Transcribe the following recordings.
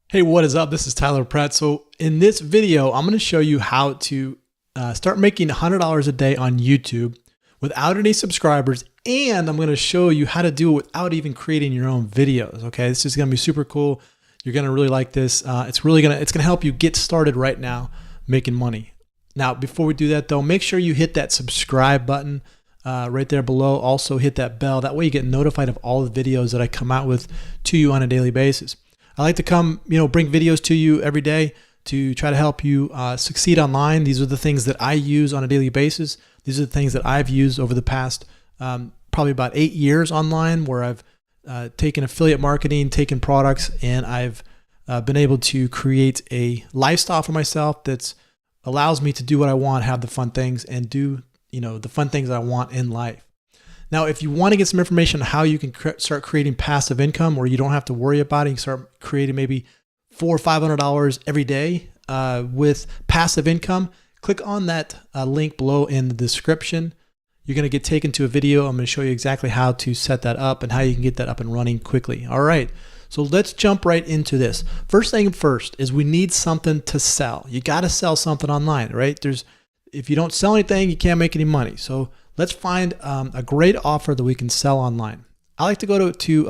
Hey, what is up? This is Tyler Pratt. So in this video, I'm going to show you how to start making $100 a day on YouTube without any subscribers. And I'm going to show you how to do it without even creating your own videos. Okay. This is going to be super cool. You're going to really like this. It's going to help you get started right now making money. Now, before we do that though, make sure you hit that subscribe button right there below. Also hit that bell. That way you get notified of all the videos that I come out with to you on a daily basis. I like to come, bring videos to you every day to try to help you succeed online. These are the things that I use on a daily basis. These are the things that I've used over the past probably about 8 years online, where I've taken affiliate marketing, taken products, and I've been able to create a lifestyle for myself that allows me to do what I want, have the fun things, and do the fun things I want in life. Now, if you want to get some information on how you can start creating passive income where you don't have to worry about it, you can start creating maybe $400 or $500 every day with passive income, click on that link below in the description. You're going to get taken to a video. I'm going to show you exactly how to set that up and how you can get that up and running quickly. All right, so let's jump right into this. First thing first is we need something to sell. You got to sell something online, right? If you don't sell anything, you can't make any money. So let's find a great offer that we can sell online. I like to go to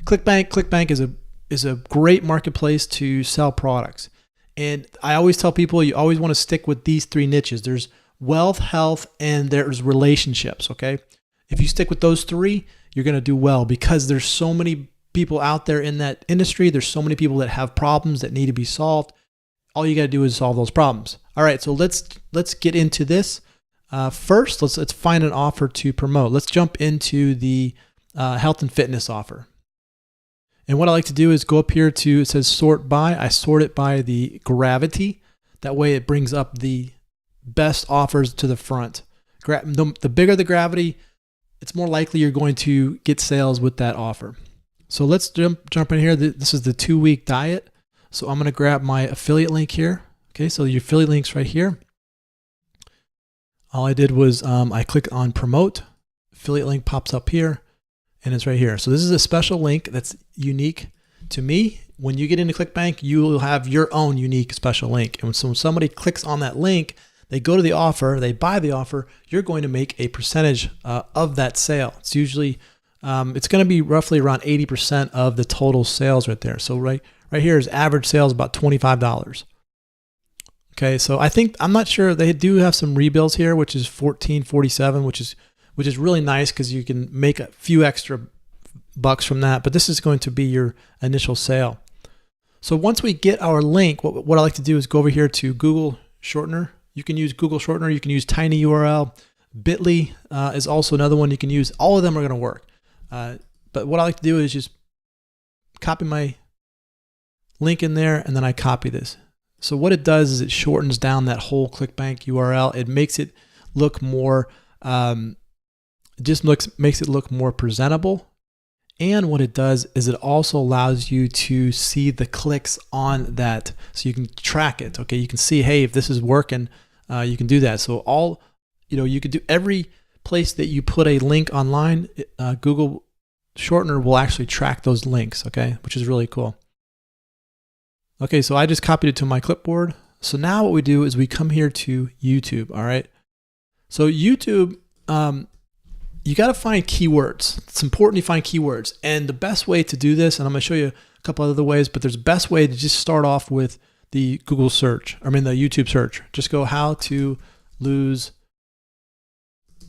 ClickBank. ClickBank is a great marketplace to sell products. And I always tell people you always want to stick with these three niches. There's wealth, health, and there's relationships, okay? If you stick with those three, you're going to do well because there's so many people out there in that industry. There's so many people that have problems that need to be solved. All you got to do is solve those problems. All right, so let's get into this. First, let's find an offer to promote. Let's jump into the health and fitness offer. And what I like to do is go up here to, it says sort by. I sort it by the gravity. That way it brings up the best offers to the front. The bigger the gravity, it's more likely you're going to get sales with that offer. So let's jump in here. This is the 2-week diet. So I'm going to grab my affiliate link here. Okay, so your affiliate link's right here. All I did was I click on promote, affiliate link pops up here, and it's right here. So this is a special link that's unique to me. When you get into ClickBank, you will have your own unique special link. And so when somebody clicks on that link, they go to the offer, they buy the offer, you're going to make a percentage of that sale. It's usually, it's going to be roughly around 80% of the total sales right there. So right here is average sales about $25. Okay, so I'm not sure, they do have some rebills here, which is $14.47, which is really nice because you can make a few extra bucks from that, but this is going to be your initial sale. So once we get our link, what I like to do is go over here to Google Shortener. You can use Google Shortener, you can use TinyURL, Bitly is also another one you can use. All of them are going to work. But what I like to do is just copy my link in there, and then I copy this. So what it does is it shortens down that whole ClickBank URL. It makes it look more, makes it look more presentable. And what it does is it also allows you to see the clicks on that, so you can track it. Okay, you can see, hey, if this is working, you can do that. So you could do every place that you put a link online. Google Shortener will actually track those links. Okay, which is really cool. Okay, so I just copied it to my clipboard. So now what we do is we come here to YouTube, all right? So YouTube, you got to find keywords. It's important you find keywords. And the best way to do this, and I'm going to show you a couple other ways, but there's a best way to just start off with the Google search, the YouTube search. Just go how to lose,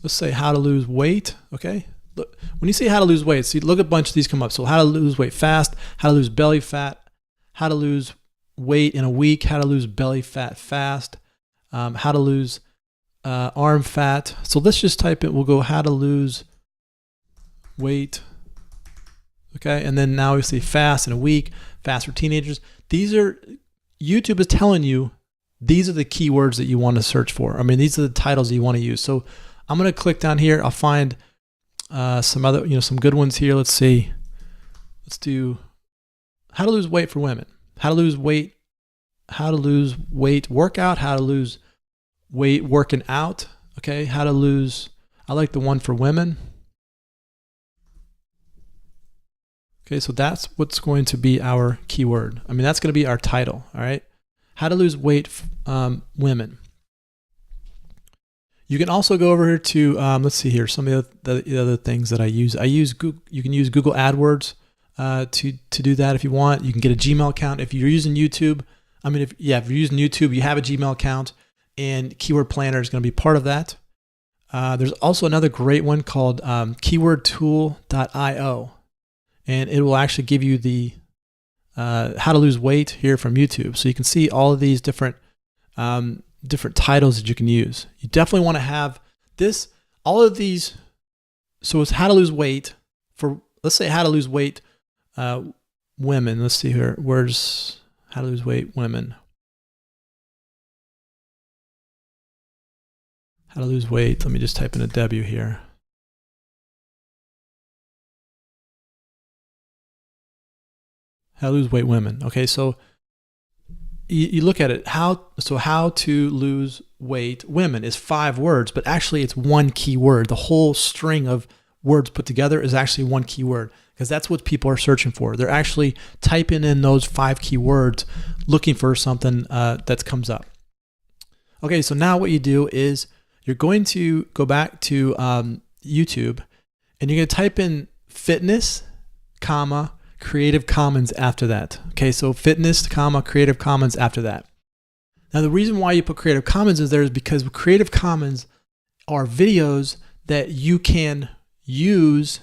let's say how to lose weight, okay? Look, when you say how to lose weight, see, look at a bunch of these come up. So how to lose weight fast, how to lose belly fat, how to lose weight in a week, how to lose belly fat fast, how to lose arm fat. So let's just type it. We'll go how to lose weight. Okay, and then now we see fast in a week, fast for teenagers. YouTube is telling you these are the keywords that you want to search for. These are the titles that you want to use. So I'm going to click down here. I'll find some other, some good ones here. Let's see. Let's do how to lose weight for women, how to lose weight workout, how to lose weight working out. Okay, how to lose, I like the one for women. Okay, so that's what's going to be our keyword. I mean, that's going to be our title, all right? How to lose weight, women. You can also go over here to, let's see here, some of the other things that I use. Google, you can use Google AdWords to do that if you want. You can get a Gmail account. If you're using YouTube, if you're using YouTube, you have a Gmail account, and Keyword Planner is going to be part of that. There's also another great one called keywordtool.io, and it will actually give you the how to lose weight here from YouTube. So you can see all of these different titles that you can use. You definitely want to have this, all of these. So it's how to lose weight for, let's say how to lose weight women. Let's see here. Where's how to lose weight women? How to lose weight. Let me just type in a W here. How to lose weight women. Okay, so you look at it. How to lose weight women is 5 words, but actually it's one key word. The whole string of words put together is actually one key word, because that's what people are searching for. They're actually typing in those 5 key words, looking for something that comes up. Okay, so now what you do is you're going to go back to YouTube, and you're going to type in fitness, comma, Creative Commons after that. Okay, so fitness, comma, Creative Commons after that. Now the reason why you put Creative Commons is there is because Creative Commons are videos that you can use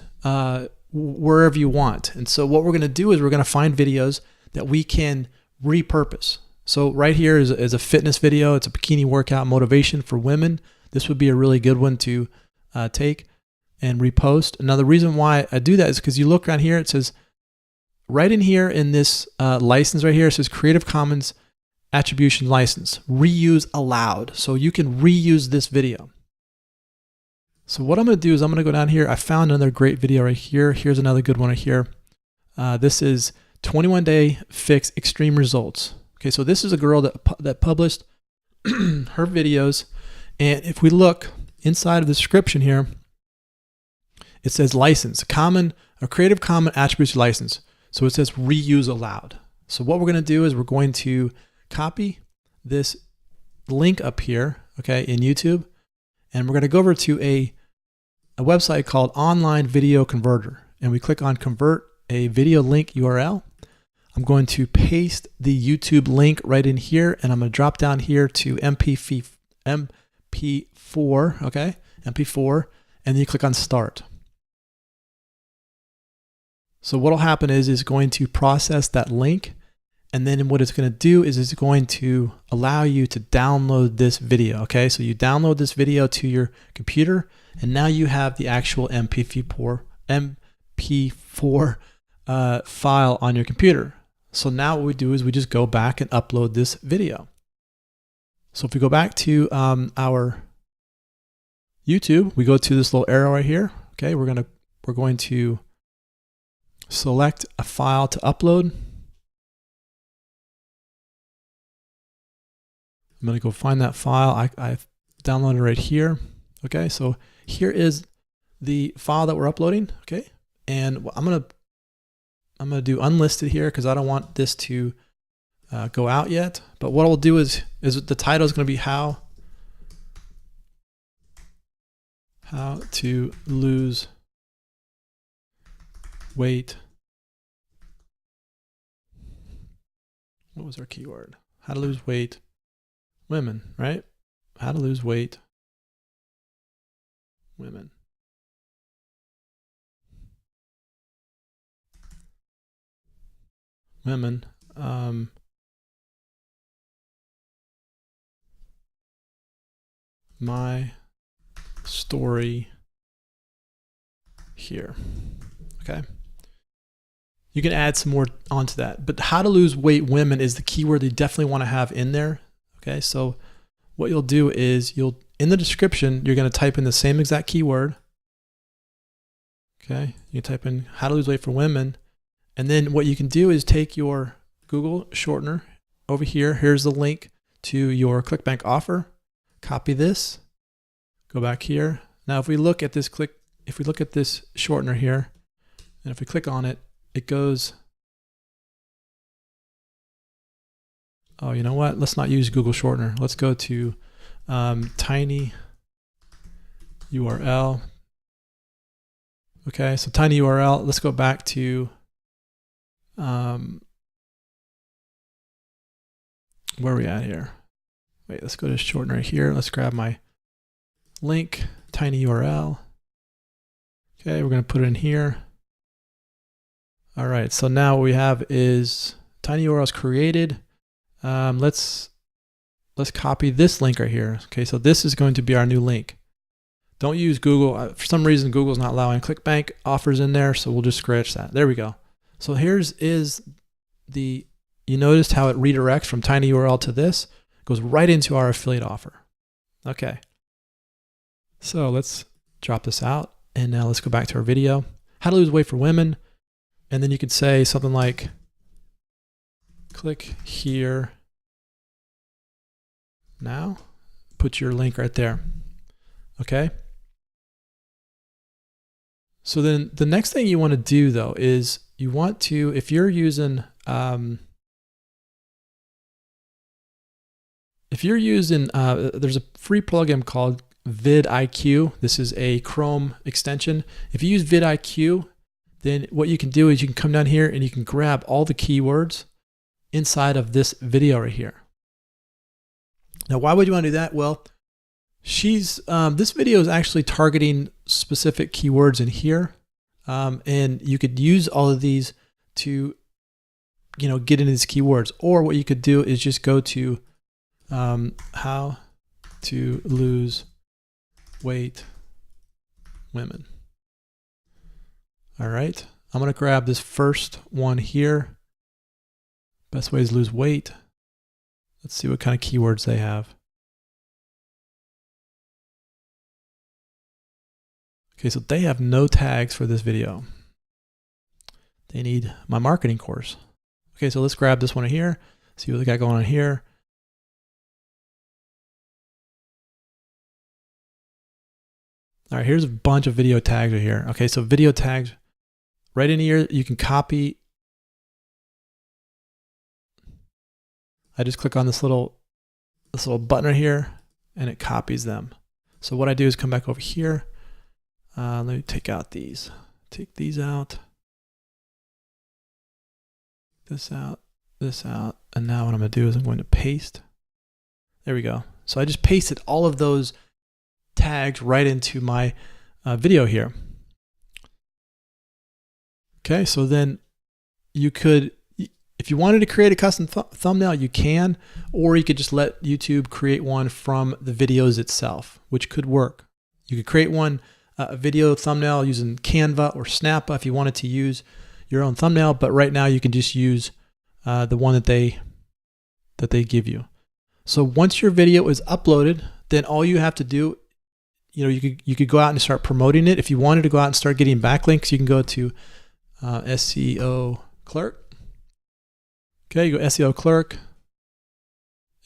wherever you want. And so what we're going to do is we're going to find videos that we can repurpose. So right here is a fitness video. It's a bikini workout motivation for women. This would be a really good one to take and repost. Another reason why I do that is because you look around here, it says, right in here in this license right here, it says Creative Commons Attribution License, reuse allowed. So you can reuse this video. So what I'm going to do is I'm going to go down here. I found another great video right here. Here's another good one right here. This is 21-day fix extreme results. Okay, so this is a girl that published her videos. And if we look inside of the description here, it says license, Creative Commons Attribution License. So it says reuse allowed. So what we're going to do is we're going to copy this link up here, okay, in YouTube, and we're going to go over to a website called Online Video Converter, and we click on Convert a Video Link URL. I'm going to paste the YouTube link right in here, and I'm going to drop down here to MP4, okay, MP4, and then you click on Start. So what will happen is it's going to process that link, and then what it's going to do is it's going to allow you to download this video. Okay, so you download this video to your computer, and now you have the actual MP4 file on your computer. So now what we do is we just go back and upload this video. So if we go back to our YouTube, we go to this little arrow right here. Okay, we're going to select a file to upload. I'm going to go find that file. I've downloaded it right here. Okay, so here is the file that we're uploading. Okay, and I'm going to do unlisted here because I don't want this to go out yet. But what I'll do is the title is going to be how to lose weight. What was our keyword? How to lose weight women, right? How to lose weight women. Women. My story here. Okay. You can add some more onto that, but how to lose weight women is the keyword you definitely want to have in there. Okay, so what you'll do is in the description, you're going to type in the same exact keyword. Okay, you type in how to lose weight for women, and then what you can do is take your Google shortener over here. Here's the link to your ClickBank offer. Copy this, go back here. Now, if we look at this shortener here, and if we click on it, it goes, oh, you know what? Let's not use Google Shortener. Let's go to tiny URL. Okay, so tiny URL. Let's go back to where are we at here? Wait, let's go to shortener here. Let's grab my link, tiny URL. Okay, we're going to put it in here. All right, so now what we have is tiny URL is created. Let's copy this link right here. Okay, so this is going to be our new link. Don't use Google. For some reason, Google's not allowing ClickBank offers in there, so we'll just scratch that. There we go. So here's the, you noticed how it redirects from tiny URL to this? It goes right into our affiliate offer. Okay. So let's drop this out, and now let's go back to our video. How to lose weight for women. And then you could say something like, click here now. Put your link right there. Okay. So then the next thing you want to do though is you want to, if you're using there's a free plugin called vidIQ. This is a Chrome extension. If you use vidIQ, then what you can do is you can come down here and you can grab all the keywords inside of this video right here. Now, why would you want to do that? Well, this video is actually targeting specific keywords in here. And you could use all of these to, get into these keywords. Or what you could do is just go to how to lose weight women. All right, I'm going to grab this first one here. Best ways to lose weight. Let's see what kind of keywords they have. Okay, so they have no tags for this video. They need my marketing course. Okay, so let's grab this one here, see what they got going on here. All right, here's a bunch of video tags right here. Okay, so video tags, right in here, you can copy. I just click on this little button right here, and it copies them. So what I do is come back over here. Let me take out these. Take these out. This out. This out. And now what I'm going to do is I'm going to paste. There we go. So I just pasted all of those tags right into my video here. Okay, so then you could, if you wanted to create a custom thumbnail, you can, or you could just let YouTube create one from the videos itself, which could work. You could create one, a video thumbnail using Canva or Snappa if you wanted to use your own thumbnail, but right now you can just use the one that they give you. So once your video is uploaded, then all you have to do, you could go out and start promoting it. If you wanted to go out and start getting backlinks, you can go to SEO Clerk. Okay, you go SEO Clerk,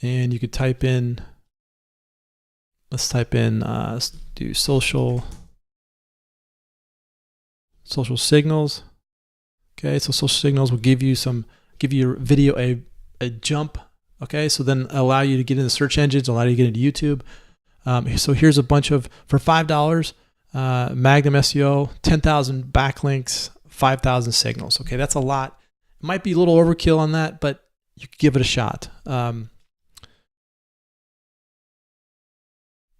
and you could type in, let's do social signals. Okay, so social signals will give your video a jump. Okay, so then allow you to get into search engines, allow you to get into YouTube. So here's a bunch of, for $5, Magnum SEO, 10,000 backlinks, 5,000 signals. Okay, that's a lot. It might be a little overkill on that, but you could give it a shot.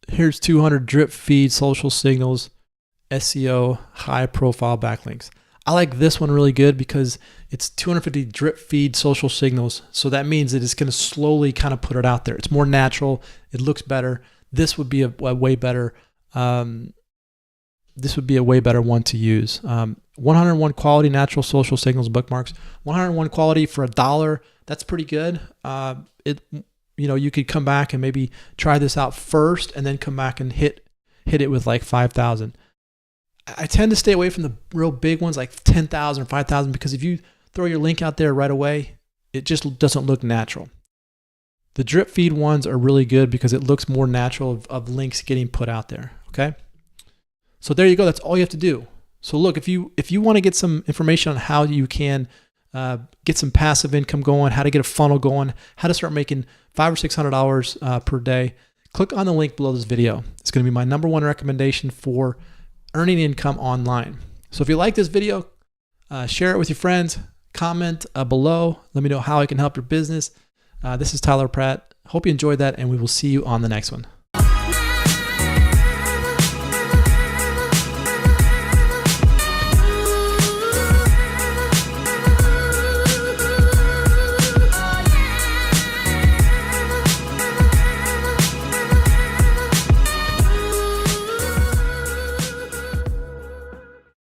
Here's 200 drip feed social signals, SEO, high profile backlinks. I like this one really good because it's 250 drip feed social signals. So that means that it's going to slowly kind of put it out there. It's more natural. It looks better. This would be a way better. This would be a way better one to use. 101 quality natural social signals bookmarks. 101 quality for $1. That's pretty good. You could come back and maybe try this out first, and then come back and hit it with like 5,000. I tend to stay away from the real big ones like 10,000 or 5,000 because if you throw your link out there right away, it just doesn't look natural. The drip feed ones are really good because it looks more natural of links getting put out there. Okay. So there you go. That's all you have to do. So look, if you want to get some information on how you can get some passive income going, how to get a funnel going, how to start making $500 or $600 per day, click on the link below this video. It's going to be my #1 recommendation for earning income online. So if you like this video, share it with your friends, comment below. Let me know how I can help your business. This is Tyler Pratt. Hope you enjoyed that, and we will see you on the next one.